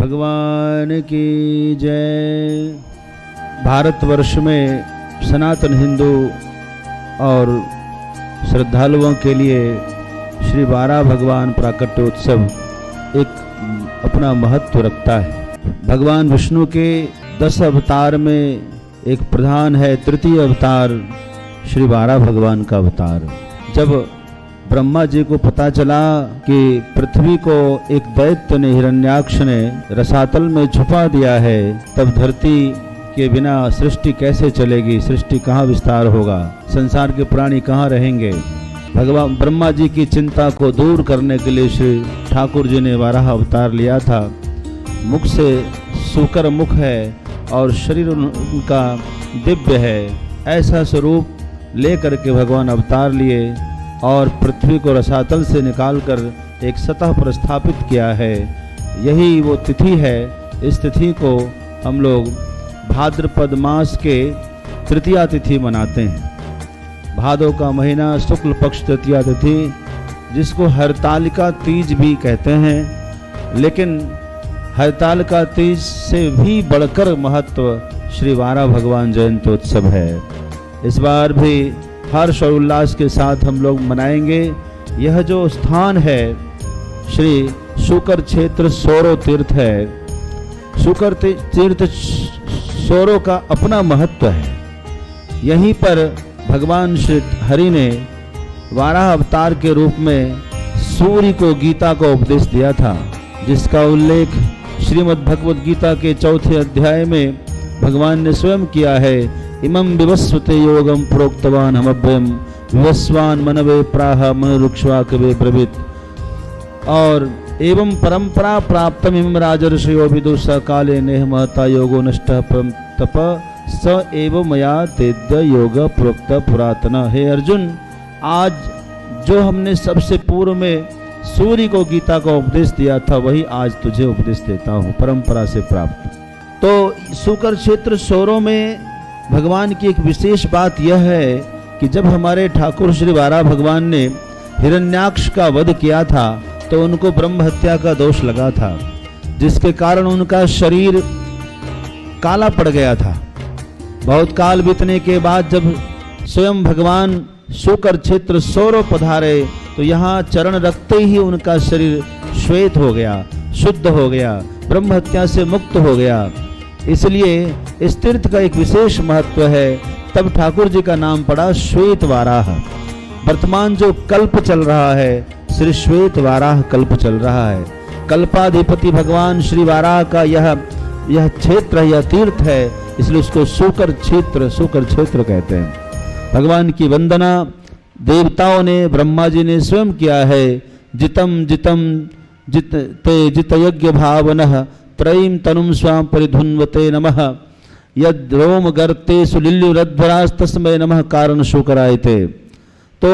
भगवान की जय। भारतवर्ष में सनातन हिंदू और श्रद्धालुओं के लिए श्री वाराह भगवान प्राकट्योत्सव एक अपना महत्व रखता है। भगवान विष्णु के 10 अवतार में एक प्रधान है, तृतीय अवतार श्री वाराह भगवान का अवतार। जब ब्रह्मा जी को पता चला कि पृथ्वी को एक दैत्य ने, हिरण्याक्ष ने रसातल में छुपा दिया है, तब धरती के बिना सृष्टि कैसे चलेगी, सृष्टि कहाँ विस्तार होगा, संसार के प्राणी कहाँ रहेंगे। भगवान ब्रह्मा जी की चिंता को दूर करने के लिए श्री ठाकुर जी ने वाराह अवतार लिया था। मुख से सूकर मुख है और शरीर उनका दिव्य है। ऐसा स्वरूप लेकर के भगवान अवतार लिए और पृथ्वी को रसातल से निकालकर एक सतह पर स्थापित किया है। यही वो तिथि है। इस तिथि को हम लोग भाद्रपद मास के तृतीया तिथि मनाते हैं। भादो का महीना शुक्ल पक्ष तृतीया तिथि, जिसको हरतालिका तीज भी कहते हैं, लेकिन हरतालिका तीज से भी बढ़कर महत्व श्री वाराह भगवान जयंत्योत्सव है। इस बार भी हर्ष और उल्लास के साथ हम लोग मनाएंगे। यह जो स्थान है श्री शुकर क्षेत्र सोरो तीर्थ है। शुकर तीर्थ सोरो का अपना महत्व है। यहीं पर भगवान श्री हरि ने वाराह अवतार के रूप में सूर्य को गीता का उपदेश दिया था, जिसका उल्लेख श्रीमद् भगवद गीता के 4थे अध्याय में भगवान ने स्वयं किया है। इमं विवस्वते योगम प्रोक्तवान हमभ्यम विवस्वान मनवे प्राह मनुरुक्ष्वा कवे ब्रवीत। और एवं परंपरा प्राप्तम इमं राजर्षयो विदुष काले नेह महता योगो नष्टः परम तप स एव मया तेद्य योग प्रोक्त पुरातन। हे अर्जुन, आज जो हमने सबसे पूर्व में सूर्य को गीता का उपदेश दिया था, वही आज तुझे उपदेश देता हूँ, परंपरा से प्राप्त। तो शुकर क्षेत्र सोरो में भगवान की एक विशेष बात यह है कि जब हमारे ठाकुर श्री वाराह भगवान ने हिरण्याक्ष का वध किया था, तो उनको ब्रह्म हत्या का दोष लगा था, जिसके कारण उनका शरीर काला पड़ गया था। बहुत काल बीतने के बाद जब स्वयं भगवान शुकर क्षेत्र सोरो पधारे, तो यहाँ चरण रखते ही उनका शरीर श्वेत हो गया, शुद्ध हो गया, ब्रह्म हत्या से मुक्त हो गया। इसलिए इस तीर्थ का एक विशेष महत्व है। तब ठाकुर जी का नाम पड़ा श्वेत वाराह। वर्तमान जो कल्प चल रहा है, श्री श्वेत वाराह कल्प चल रहा है। कल्पाधिपति भगवान श्री वाराह का यह क्षेत्र, यह तीर्थ है, इसलिए उसको शुकर क्षेत्र कहते हैं। भगवान की वंदना देवताओं ने, ब्रह्मा जी ने स्वयं किया है। जितम जित यज्ञ भावनः त्रयीं तनुं स्वां परिधुन्वते नमः यद रोम गर्ते सुलिल्युरध्वरास्तस्मै नमः कारण शुकरायते। तो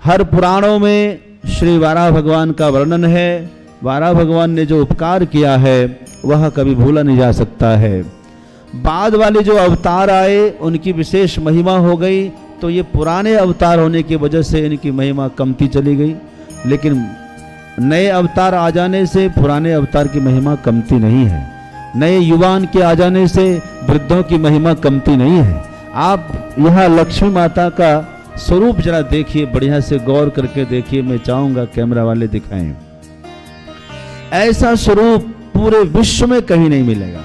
हर पुराणों में श्री वाराह भगवान का वर्णन है। वाराह भगवान ने जो उपकार किया है वह कभी भूला नहीं जा सकता है। बाद वाले जो अवतार आए उनकी विशेष महिमा हो गई, तो ये पुराने अवतार होने की वजह से इनकी महिमा कमती चली गई। लेकिन नए अवतार आ जाने से पुराने अवतार की महिमा कमती नहीं है। नए युवान के आ जाने से वृद्धों की महिमा कमती नहीं है। आप यहाँ लक्ष्मी माता का स्वरूप जरा देखिए, बढ़िया से गौर करके देखिए। मैं चाहूंगा कैमरा वाले दिखाएं। ऐसा स्वरूप पूरे विश्व में कहीं नहीं मिलेगा।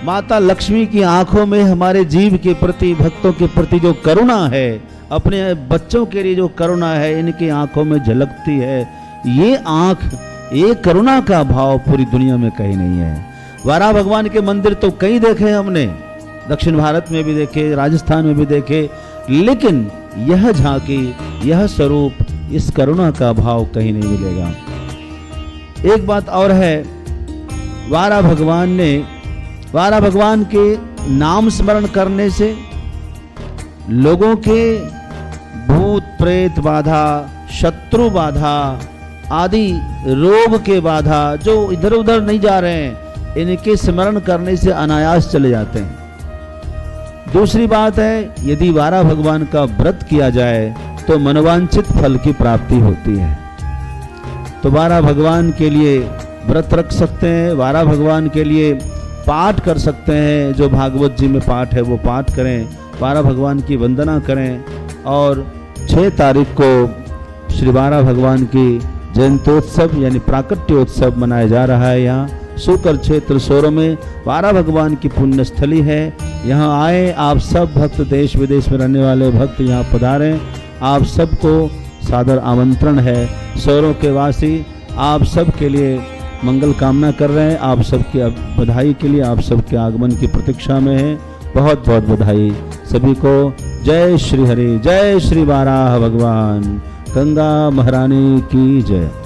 माता लक्ष्मी की आंखों में हमारे जीव के प्रति, भक्तों के प्रति जो करुणा है, अपने बच्चों के लिए जो करुणा है, इनकी आंखों में झलकती है। ये आंख, ये करुणा का भाव पूरी दुनिया में कहीं नहीं है। वाराह भगवान के मंदिर तो कई देखे हमने, दक्षिण भारत में भी देखे, राजस्थान में भी देखे, लेकिन यह झांकी, यह स्वरूप, इस करुणा का भाव कहीं नहीं मिलेगा। एक बात और है, वाराह भगवान के नाम स्मरण करने से लोगों के भूत प्रेत बाधा, शत्रु बाधा आदि रोग के बाधा जो इधर उधर नहीं जा रहे हैं, इनके स्मरण करने से अनायास चले जाते हैं। दूसरी बात है, यदि वाराह भगवान का व्रत किया जाए तो मनोवांछित फल की प्राप्ति होती है। तो वाराह भगवान के लिए व्रत रख सकते हैं, वारा भगवान के लिए पाठ कर सकते हैं। जो भागवत जी में पाठ है वो पाठ करें, वारा भगवान की वंदना करें। और 6 तारीख को श्री वारा भगवान की जयंत्योत्सव यानी प्राकट्योत्सव मनाया जा रहा है। यहाँ सुकर क्षेत्र सोरो में वारा भगवान की पुण्य स्थली है। यहाँ आए आप सब भक्त, देश विदेश में रहने वाले भक्त यहाँ पधारें। आप सबको सादर आमंत्रण है। सोरो के वासी आप सब के लिए मंगल कामना कर रहे हैं। आप सबकी बधाई के लिए, आप सबके आगमन की प्रतीक्षा में है। बहुत बहुत बधाई सभी को। जय श्री हरि, जय श्री वाराह भगवान, गंगा महारानी की जय।